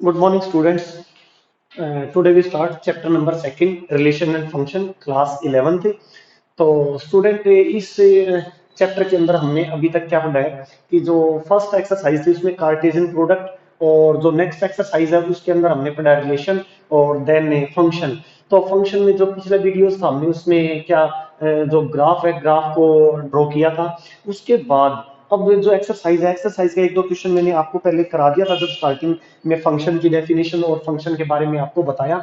Good morning, students. Today we start chapter number second, relation and function, class 11th. तो student इस chapter के अंदर हमने अभी तक क्या पढ़ा है कि जो फर्स्ट एक्सरसाइज थी उसमें कार्टेशियन प्रोडक्ट और जो नेक्स्ट एक्सरसाइज है उसके अंदर हमने पढ़ा रिलेशन और देन फंक्शन। तो फंक्शन में जो पिछले वीडियोस था हमने उसमें क्या जो ग्राफ है ग्राफ को ड्रॉ किया था। उसके बाद अब जो एक्सरसाइज है एक्सरसाइज का एक दो क्वेश्चन मैंने आपको पहले करा दिया था जब स्टार्टिंग में फंक्शन की डेफिनेशन और फंक्शन के बारे में आपको बताया।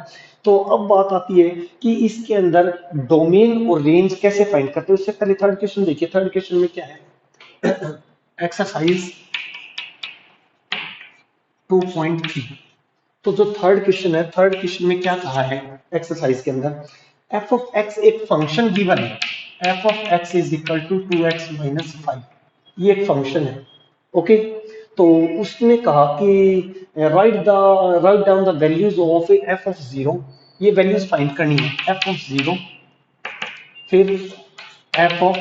तो अब बात आती है कि इसके अंदर डोमेन और रेंज कैसे फाइंड करते हैं। उससे पहले थर्ड क्वेश्चन देखिए। थर्ड क्वेश्चन में क्या है, एक्सरसाइज 2.3। तो जो थर्ड क्वेश्चन है, थर्ड क्वेश्चन में क्या कहा है एक्सरसाइज के अंदर, एफ ऑफ एक्स एक फंक्शन गिवन है, f of x is equal to 2x minus 5। ये एक फंक्शन है। ओके, तो उसने कहा कि write down the values of F of zero. ये वैल्यूज फाइंड करनी है, एफ ऑफ जीरो, फिर एफ ऑफ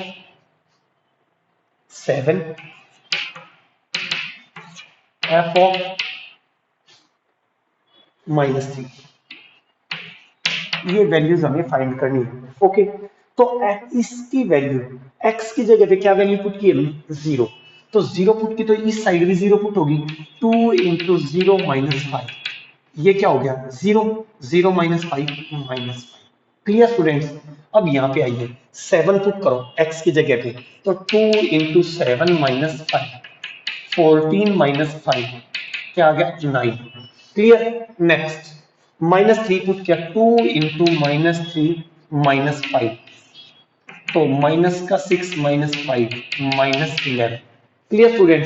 7, एफ ऑफ -3। ये वैल्यूज हमें फाइंड करनी है। ओके, तो इसकी वैल्यू x की जगह पे क्या वैल्यू पुट की है, जीरो। तो जीरो पुट की तो इस साइड भी जीरो पुट होगी, 2 × 0 - 5। ये क्या हो गया, जीरो, 0 - 5 -5। Clear students. अब यहाँ पे आइए, 7 पुट करो x की जगह पे, तो 2 × 7 - 5, 14 - 5 क्या आ गया, 9। क्लियर। नेक्स्ट, -3 पुट किया, 2 × -3 - 5, तो माइनस का 6 - 5 -11। Clear student.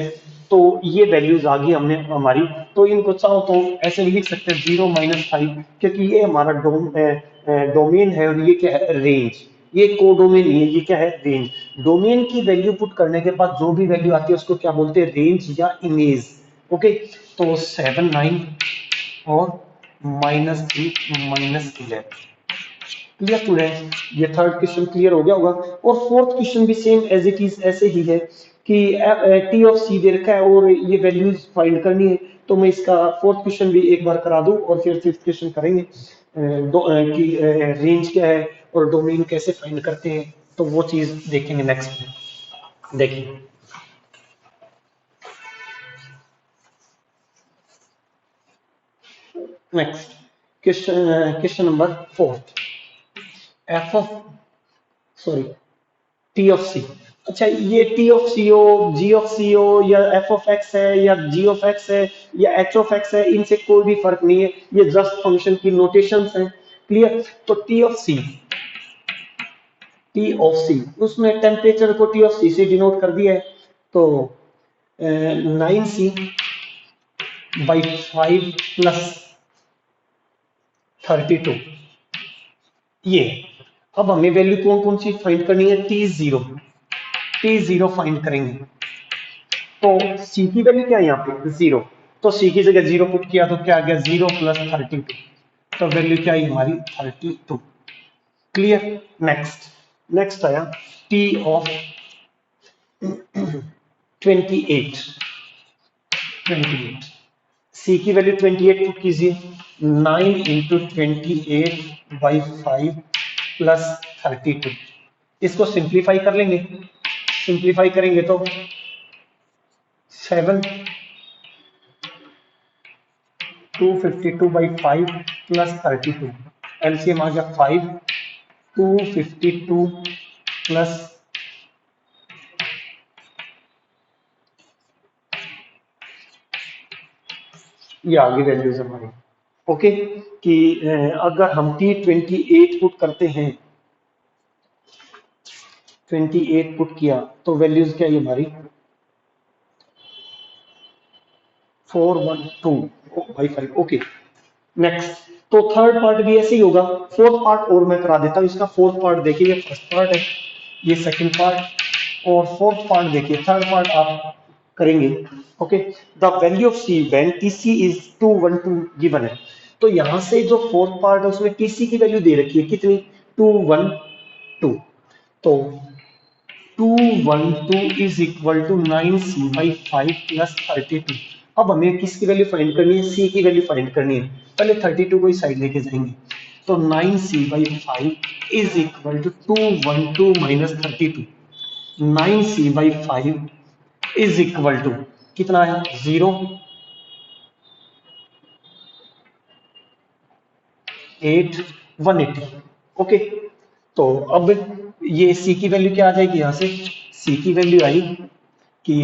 तो ये वैल्यूज आ गई हमने हमारी। तो इनको चाहो तो ऐसे भी लिख सकते हैं 0 - 5, क्योंकि ये हमारा डोमेन है और ये क्या है, रेंज। ये कोडोमेन नहीं है, ये क्या है, रेंज। डोमेन की वैल्यू पुट करने के बाद जो भी वैल्यू आती है उसको क्या बोलते हैं, रेंज या इमेज। ओके, तो 7 9 और -3 -11। Clear student. ये थर्ड क्वेश्चन क्लियर हो गया होगा। और फोर्थ क्वेश्चन भी सेम एज इट इज ऐसे ही है कि टी ऑफ सी दे रखा है और ये वैल्यूज फाइंड करनी है। तो मैं इसका फोर्थ क्वेश्चन भी एक बार करा दूं और फिर फिफ्थ क्वेश्चन करेंगे कि रेंज क्या है और डोमेन कैसे फाइंड करते हैं। तो वो चीज देखेंगे नेक्स्ट में। देखिए next question, question number fourth, F of sorry T of C. अच्छा, ये टी ऑफ सी हो, जी ऑफ सी हो, या एफ ऑफ एक्स है, या जी ऑफ एक्स है, या एच ऑफ एक्स है, इनसे कोई भी फर्क नहीं है। ये जस्ट फंक्शन की नोटेशंस हैं। क्लियर। तो T of C, T of C, उसमें टेम्परेचर को टी ऑफ सी से डिनोट कर दिया है। तो 9c/5 + 32, ये। अब हमें वैल्यू कौन कौन सी फाइंड करनी है, T0, T0 फाइंड करेंगे। तो सी की वैल्यू क्या है यहाँ पे, जीरो। तो सी की जगह जीरो पुट किया तो क्या आ गया, 0 + 32। तो वैल्यू क्या आई हमारी, 32। क्लियर। नेक्स्ट, नेक्स्ट आया टी ऑफ 28, 28। सी की वैल्यू 28 पुट कीजिए, 9 × 28/5 + 32। इसको सिंप्लीफाई कर लेंगे। सिंप्लीफाई करेंगे तो 7 252/5 + 32। एलसीएम आ गया 5, 252 प्लस ये आगे वैल्यूज हमारी। ओके, कि अगर हम T28 पुट करते हैं, 28 पुट किया तो वैल्यूज क्या है हमारी, 412/5। Okay, next. तो थर्ड पार्ट भी ऐसे ही होगा। फोर्थ पार्ट और मैं करा देता हूँ इसका। फोर्थ पार्ट देखिए, ये फर्स्ट पार्ट है, ये सेकंड पार्ट, और फोर्थ पार्ट देखिए, थर्ड पार्ट आप करेंगे। Okay, the value of see when TC is 212 given है। तो यहां से जो फोर्थ पार्ट है उसमें टीसी की वैल्यू दे रखी है कितनी, 212। तो 212 इज इक्वल टू 9c/5 + 32। अब हमें किसकी वैल्यू फाइंड करनी है, सी की वैल्यू फाइंड करनी है। पहले 32 को इस साइड लेके जाएंगे, तो 9c/5 is equal to 212 minus 32। 9c/5 is equal to कितना है, 0 8 180। ओके, तो अब ये सी की वैल्यू क्या आ जाएगी, यहां से सी की वैल्यू आई कि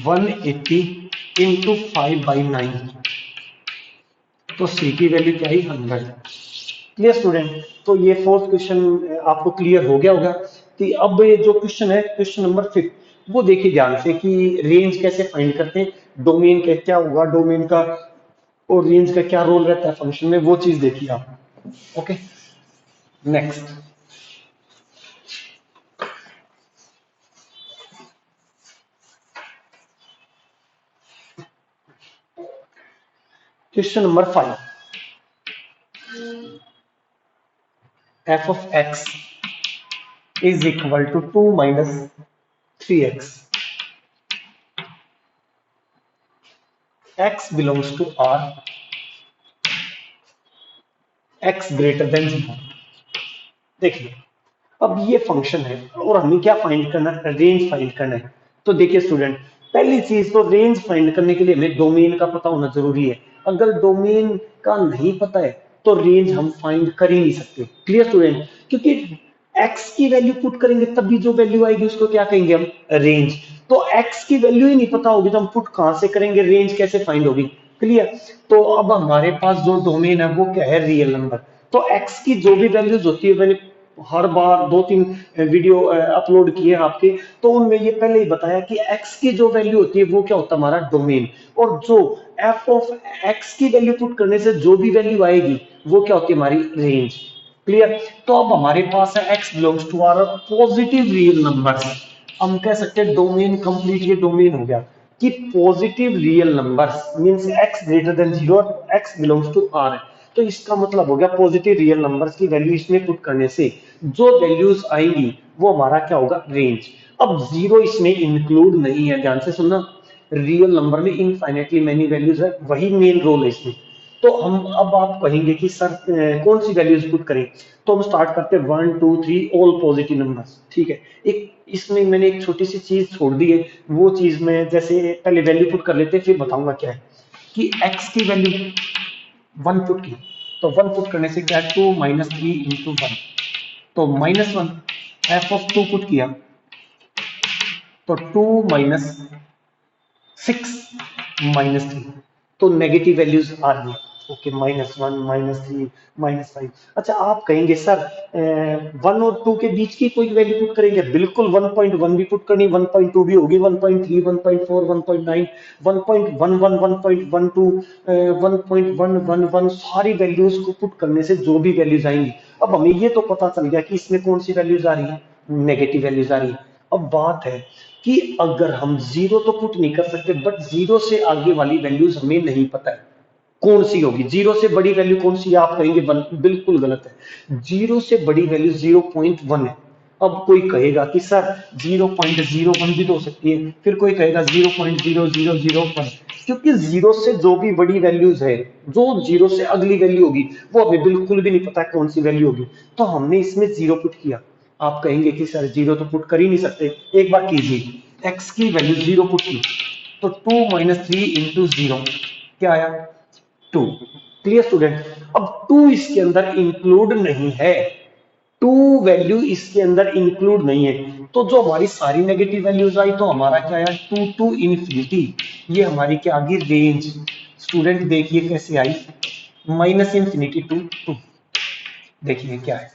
180 इंटू 5/9, तो सी की वैल्यू क्या आई, 100। क्लियर स्टूडेंट, तो ये फोर्थ क्वेश्चन आपको क्लियर हो गया होगा। कि अब ये जो क्वेश्चन है, क्वेश्चन नंबर 5, वो देखिए ध्यान से कि रेंज कैसे फाइंड करते हैं, डोमेन का क्या होगा, डोमेन का और रेंज का क्या रोल रहता है फंक्शन में, वो चीज देखिए आप। Okay, next question number 5, f of x is equal to 2 minus 3x, x belongs to R, x greater than 0। देखिए, अब ये फंक्शन है और हमें क्या फाइंड करना है, रेंज फाइंड करना है। तो देखिए स्टूडेंट, पहली चीज तो रेंज फाइंड करने के लिए हमें डोमेन का पता होना जरूरी है। अगर डोमेन का नहीं पता है तो रेंज हम फाइंड कर ही नहीं सकते। क्लियर स्टूडेंट, क्योंकि एक्स की वैल्यू पुट करेंगे तभी जो वैल्यू आएगी उसको क्या कहेंगे हम, रेंज। तो एक्स की वैल्यू ही नहीं पता होगी तो हम पुट कहां से करेंगे, रेंज कैसे फाइंड होगी। क्लियर, तो अब हमारे पास जो डोमेन है वो क्या है, रियल नंबर। तो एक्स की जो भी वैल्यूज होती है, मैंने हर बार 2-3 वीडियो अपलोड किए आपके, तो उनमें ये पहले ही बताया कि एक्स की जो वैल्यू होती है वो क्या होता है, हमारा डोमेन। और जो एफ ऑफ एक्स की वैल्यू पुट करने से जो भी वैल्यू आएगी वो क्या होती है, हमारी रेंज। क्लियर, तो अब हमारे पास है x belongs to R positive real number. हम कह सकते हैं डोमेन कंप्लीट, ये डोमेन हो गया कि positive real numbers means x greater than 0, x belongs to R है। तो इसका मतलब हो गया पॉजिटिव रियल नंबर्स की वैल्यू इसमें पुट करने से जो वैल्यूज आएंगी वो हमारा क्या होगा, रेंज। अब जीरो इसमें इंक्लूड नहीं है, ध्यान से सुनना। रियल नंबर में इनफाइनेटली मेनी वैल्यूज है, वही मेन रोल है इसमें। तो हम अब आप कहेंगे कि सर कौन सी वैल्यूज पुट करें, तो हम स्टार्ट करते हैं 1 2 3 ऑल पॉजिटिव नंबर्स। ठीक है, एक इसमें मैंने एक छोटी सी चीज छोड़ दी है, वो चीज मैं जैसे पहले वैल्यू पुट कर लेते हैं फिर बताऊंगा क्या है। कि x की वैल्यू 1 पुट की, तो 1 पुट करने से क्या है, 2 माइनस 3 इंटू 1, तो -1। एफ ऑफ 2 पुट किया तो 2 माइनस 6 -3, तो नेगेटिव वैल्यूज आ रही है। ओके, -1 -3 -5। अच्छा, आप कहेंगे सर 1 और 2 के बीच की कोई वैल्यू पुट करेंगे, बिल्कुल 1.1 भी पुट करनी, 1.2 भी होगी, 1.3 1.4 1.9 1.11 1.12 1.111 सारी वैल्यूज को पुट करने से जो भी वैल्यूज आएंगी। अब हमें ये तो पता चल गया कि इसमें कौन सी वैल्यूज आ रही है, नेगेटिव वैल्यूज आ रही है। अब बात है कि अगर हम जीरो तो पुट नहीं कर सकते, बट जीरो से आगे वाली वैल्यूज हमें नहीं पता है कौन सी होगी। जीरो से बड़ी वैल्यू कौन सी है, आप कहेंगे 1, बिल्कुल गलत है। जीरो से बड़ी वैल्यू 0.1 है। अब कोई कहेगा कि सर 0.01 भी तो हो सकती है, फिर कोई कहेगा 0.0001, क्योंकि जीरो से जो भी बड़ी वैल्यूज है, जो जीरो से अगली वैल्यू होगी वो हमें बिल्कुल भी नहीं पता कौन सी वैल्यू होगी। तो हमने इसमें जीरो पुट किया। आप कहेंगे कि सर जीरो तो पुट कर ही नहीं सकते, एक बार कीजिए, एक्स की वैल्यू जीरो पुट की, तो 2 माइनस 3 इंटू 0 क्या आया, 2। क्लियर स्टूडेंट, अब 2 इसके अंदर इंक्लूड नहीं है, 2 वैल्यू इसके अंदर इंक्लूड नहीं है। तो जो हमारी सारी नेगेटिव वैल्यूज आई तो हमारा क्या आया, 2 टू इन्फिनिटी। ये हमारी क्या आ गई, रेंज। स्टूडेंट देखिए कैसे आई, -इंफिनिटी टू 2। देखिए क्या है,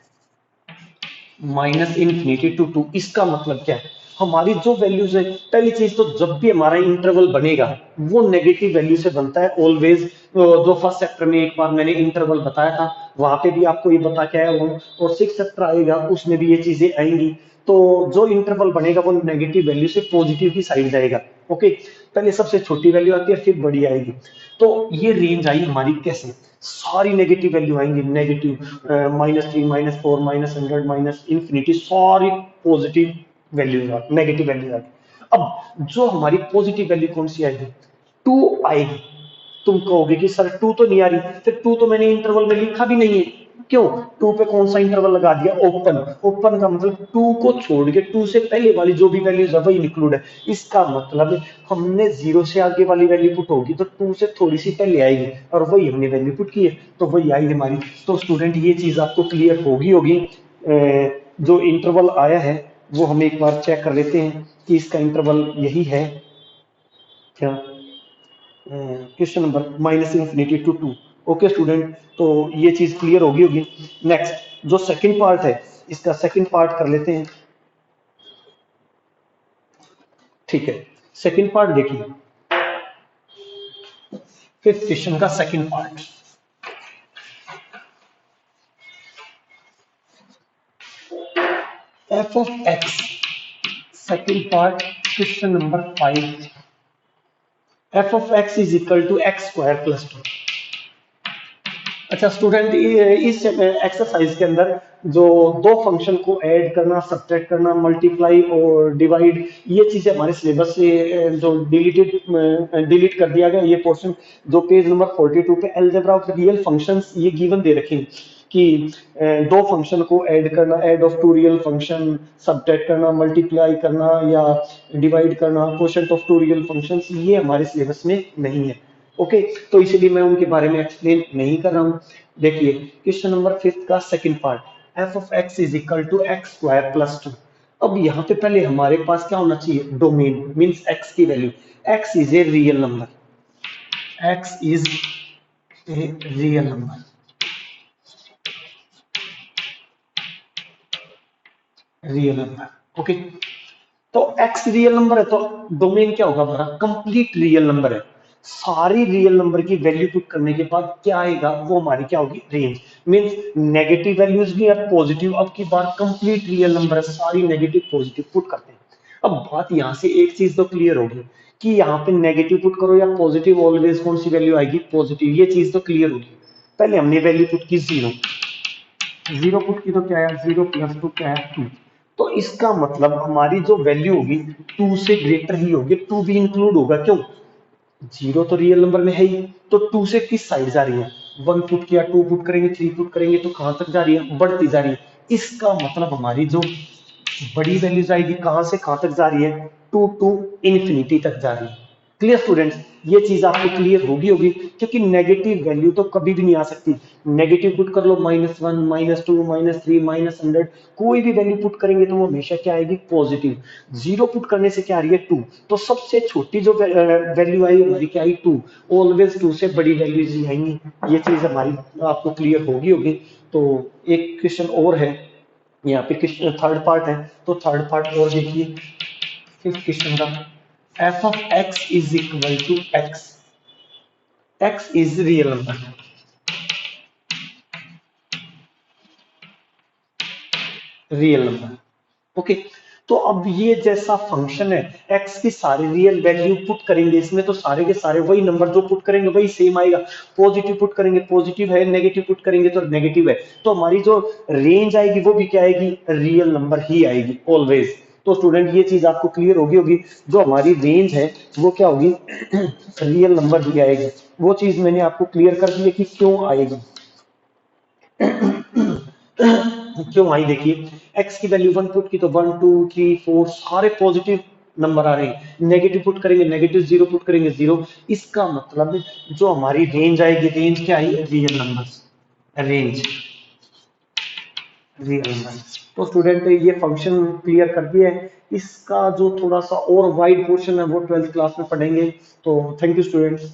-इंफिनिटी टू 2, इसका मतलब क्या है, हमारी जो वैल्यूज है, पहली चीज तो जब भी हमारा इंटरवल बनेगा वो नेगेटिव वैल्यू से बनता है ऑलवेज। जो फर्स्ट चैप्टर में एक बार मैंने इंटरवल बताया था, वहां पे भी आपको ये बता के आया हूँ, और सिक्स चैप्टर आएगा उसमें भी ये चीजें आएंगी। तो जो इंटरवल बनेगा वो नेगेटिव वैल्यू से पॉजिटिव की साइड जाएगा। ओके, पहले सबसे छोटी वैल्यू आती है फिर बड़ी आएगी। तो ये रेंज आई हमारी कैसे, सारी नेगेटिव वैल्यू आएंगी, नेगेटिव -3 -4 -100 -इंफिनिटी, सारी पॉजिटिव वैल्यूज नेगेटिव वैल्यूज आएगी। अब जो हमारी पॉजिटिव वैल्यू कौन सी आएगी, 2 आएगी। तुम कहोगे कि सर 2 तो नहीं आ रही, फिर 2 तो मैंने इंटरवल में लिखा भी नहीं है। क्यों? 2 पे कौन सा इंटरवल लगा दिया? ओपन। ओपन का मतलब 2 को छोड़ के 2 से पहले वाली जो भी वैल्यूज है वही इंक्लूड है। इसका मतलब हमने 0 से आगे वाली वैल्यू पुट होगी तो 2 से थोड़ी सी पहले आएगी, और वही हमने वैल्यू पुट की है तो वही आई हमारी। तो स्टूडेंट ये चीज आपको क्लियर होगी। जो इंटरवल आया है वो हम एक बार चेक कर लेते हैं कि इसका इंटरवल यही है क्या। Question number -∞ to 2। Okay student, तो ये चीज क्लियर होगी। नेक्स्ट जो सेकंड पार्ट है, इसका सेकंड पार्ट कर लेते हैं। ठीक है, सेकंड पार्ट देखिए, फिफ्थ क्वेश्चन का second part. F of x, second part, question number 5। F of x is equal to x² + 2। अच्छा स्टूडेंट, इस एक्सरसाइज के अंदर जो दो फंक्शन को ऐड करना, सब्ट्रैक्ट करना, मल्टीप्लाई और डिवाइड, ये चीजें हमारे सिलेबस से जो डिलीट कर दिया गया ये पोर्शन। जो पेज नंबर 42 पे अलजेब्रा ऑफ रियल फंक्शंस ये गिवन दे रखे हैं कि दो फंक्शन को ऐड करना, add of two real function, subtract करना, मल्टीप्लाई करना या डिवाइड करना, quotient of two real functions, ये हमारे सिलेबस में नहीं है। ओके, तो इसलिए मैं उनके बारे में एक्सप्लेन नहीं कर रहा हूं। देखिए क्वेश्चन नंबर 5 का second part, f of x is equal to x² + 2। अब यहाँ पे पहले हमारे पास क्या होना चाहिए? डोमेन, मींस x की value. x is a real number, x is a real number, real number. Okay, तो x रियल नंबर है तो डोमेन क्या होगा हमारा? कंप्लीट रियल नंबर है। सारी रियल नंबर की वैल्यू पुट करने के बाद क्या आएगा वो हमारी क्या होगी? रेंज। मींस नेगेटिव वैल्यूज भी और पॉजिटिव। अब की बार कंप्लीट रियल नंबर है, सारी नेगेटिव पॉजिटिव पुट करते हैं। अब बात यहां से एक चीज तो क्लियर होगी कि यहाँ पे नेगेटिव पुट करो या पॉजिटिव, ऑलवेज कौन सी वैल्यू आएगी? पॉजिटिव। ये चीज तो क्लियर होगी। पहले हमने वैल्यू पुट की 0, 0 पुट की तो क्या है? 0 + 2 क्या है? 2। तो इसका मतलब हमारी जो वैल्यू होगी 2 से ग्रेटर ही होगी, 2 भी इंक्लूड होगा। क्यों? 0 तो रियल नंबर में है ही, तो 2 से किस साइड जा रही है? 1 पुट किया, 2 पुट करेंगे, 3 पुट करेंगे तो कहां तक जा रही है? बढ़ती जा रही है। इसका मतलब हमारी जो बड़ी वैल्यू जाएगी कहां से कहां तक जा रही है? 2 to ∞ तक जा रही है। क्लियर स्टूडेंट्स, ये चीज आपको क्लियर होगी क्योंकि नेगेटिव वैल्यू तो कभी भी नहीं आ सकती। नेगेटिव पुट कर लो, -1, -2, -3, -100, कोई भी वैल्यू पुट करेंगे तो वो हमेशा क्या आएगी? पॉजिटिव। 0 पुट करने से क्या आ रही है? 2। तो सबसे छोटी जो वैल्यू आई हमारी क्या आई? 2। ऑलवेज 2 से बड़ी वैल्यूज ही आएंगी। ये चीज हमारी आपको क्लियर होगी। तो एक क्वेश्चन और है यहाँ पे, थर्ड पार्ट है तो थर्ड पार्ट और देखिए, फिफ्थ क्वेश्चन का। F of x is equal to x, x is real number, real number. Okay, तो अब ये जैसा फंक्शन है, एक्स की सारी रियल वैल्यू पुट करेंगे इसमें तो सारे के सारे वही नंबर जो पुट करेंगे वही सेम आएगा। पॉजिटिव पुट करेंगे पॉजिटिव है, नेगेटिव पुट करेंगे तो नेगेटिव है। तो हमारी जो रेंज आएगी वो भी क्या आएगी? रियल नंबर ही आएगी ऑलवेज। तो स्टूडेंट ये चीज आपको क्लियर होगी। जो हमारी रेंज है वो क्या होगी? रियल नंबर ही आएगी। वो चीज मैंने आपको क्लियर कर दी है कि क्यों आएगी। क्यों आई देखिए, x की वैल्यू 1 पुट की तो 1 2 3 4 सारे पॉजिटिव नंबर आ रहे हैं। नेगेटिव पुट करेंगे नेगेटिव, 0 पुट करेंगे 0। इसका मतलब जो हमारी रेंज आएगी, रेंज क्या आई? Real numbers, range real number. तो स्टूडेंट ये फंक्शन क्लियर कर दिया है। इसका जो थोड़ा सा और वाइड पोर्शन है वो 12th क्लास में पढ़ेंगे। तो थैंक यू स्टूडेंट्स।